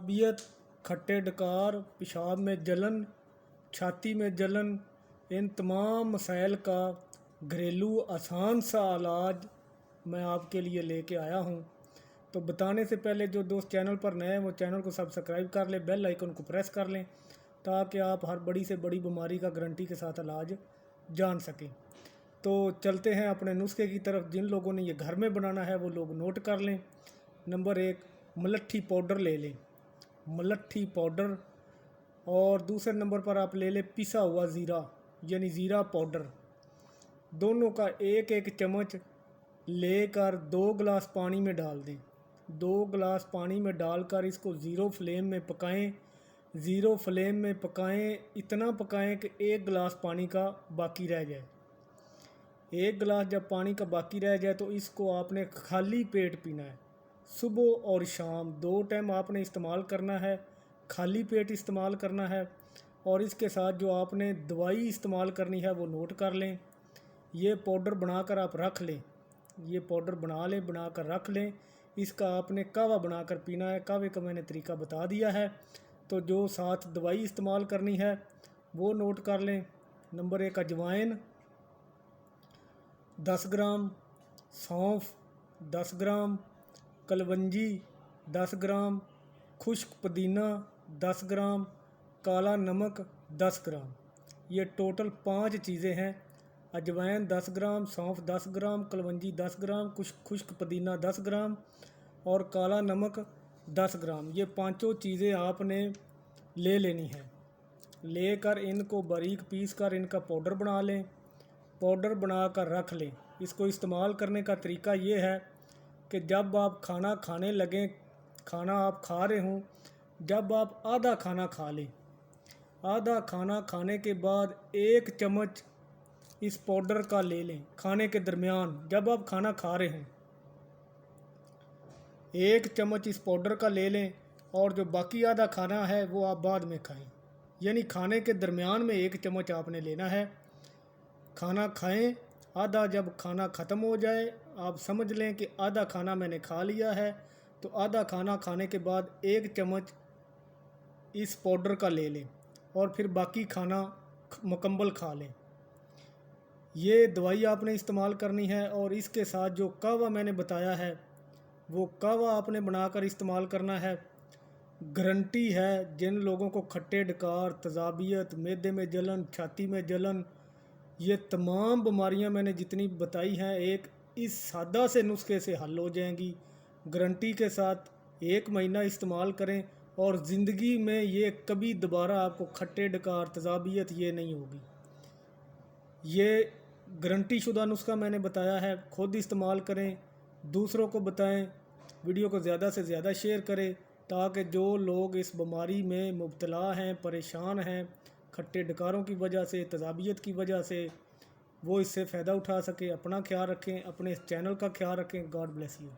तजाबियत, खट्टे डकार, पेशाब में जलन, छाती में जलन, इन तमाम मसाइल का घरेलू आसान सा इलाज मैं आपके लिए लेके आया हूँ। तो बताने से पहले जो दोस्त चैनल पर नए हैं वो चैनल को सब्सक्राइब कर लें, बेल आइकन को प्रेस कर लें ताकि आप हर बड़ी से बड़ी बीमारी का गारंटी के साथ इलाज जान सकें। तो चलते हैं अपने नुस्खे की तरफ। जिन लोगों ने ये घर में बनाना है वो लोग नोट कर लें। नंबर 1, मलट्ठी पाउडर ले लें, मलट्ठी पाउडर। और दूसरे नंबर पर आप ले लें पिसा हुआ ज़ीरा यानी ज़ीरा पाउडर। दोनों का एक एक चम्मच लेकर 2 गिलास पानी में डाल दें। 2 गिलास पानी में डालकर इसको ज़ीरो फ्लेम में पकाएं। ज़ीरो फ्लेम में पकाएं, इतना पकाएं कि 1 गिलास पानी का बाकी रह जाए। 1 गिलास जब पानी का बाकी रह जाए तो इसको आपने खाली पेट पीना है। सुबह और शाम 2 टाइम आपने इस्तेमाल करना है, खाली पेट इस्तेमाल करना है। और इसके साथ जो आपने दवाई इस्तेमाल करनी है वो नोट कर लें। ये पाउडर बनाकर आप रख लें, ये पाउडर बनाकर रख लें। इसका आपने कावा बनाकर पीना है। कावे का मैंने तरीका बता दिया है। तो जो साथ दवाई इस्तेमाल करनी है वो नोट कर लें। नंबर 1, अजवाइन 10 ग्राम, सौंफ 10 ग्राम, कलवंजी 10 ग्राम, खुश्क पुदीना 10 ग्राम, काला नमक 10 ग्राम। ये टोटल 5 चीज़ें हैं। अजवाइन 10 ग्राम, सौंफ 10 ग्राम, कलवंजी 10 ग्राम, खुश्क पुदीना 10 ग्राम और काला नमक 10 ग्राम। ये पांचों चीज़ें आपने ले लेनी है। लेकर इनको बारीक पीस कर इनका पाउडर बना लें। पाउडर बनाकर रख लें। इसको इस्तेमाल करने का तरीका ये है कि जब आप खाना खाने लगें, खाना आप खा रहे हों, जब आप आधा खाना खा लें, आधा खाना खाने के बाद 1 चम्मच इस पाउडर का ले लें। खाने के दरमियान जब आप खाना खा रहे हैं 1 चम्मच इस पाउडर का ले लें और जो बाकी आधा खाना है वो आप बाद में खाएं। यानी खाने के दरमियान में 1 चम्मच आपने लेना है। खाना खाएं, आधा जब खाना ख़त्म हो जाए आप समझ लें कि आधा खाना मैंने खा लिया है, तो आधा खाना खाने के बाद 1 चम्मच इस पाउडर का ले लें और फिर बाकी खाना मुकम्मल खा लें। ये दवाई आपने इस्तेमाल करनी है। और इसके साथ जो कावा मैंने बताया है वो कावा आपने बनाकर इस्तेमाल करना है। गारंटी है जिन लोगों को खट्टे डकार, तजाबियत, मैदे में जलन, छाती में जलन, ये तमाम बीमारियां मैंने जितनी बताई हैं एक इस सादा से नुस्खे से हल हो जाएंगी। गारंटी के साथ 1 महीना इस्तेमाल करें और ज़िंदगी में ये कभी दोबारा आपको खट्टे डकार, तजाबियत ये नहीं होगी। ये गारंटी शुदा नुस्खा मैंने बताया है। खुद इस्तेमाल करें, दूसरों को बताएं, वीडियो को ज़्यादा से ज़्यादा शेयर करें ताकि जो लोग इस बीमारी में मुब्तला हैं, परेशान हैं खट्टे डकारों की वजह से, तजाबियत की वजह से, वो इससे फ़ायदा उठा सकें। अपना ख्याल रखें, अपने चैनल का ख्याल रखें। God bless you.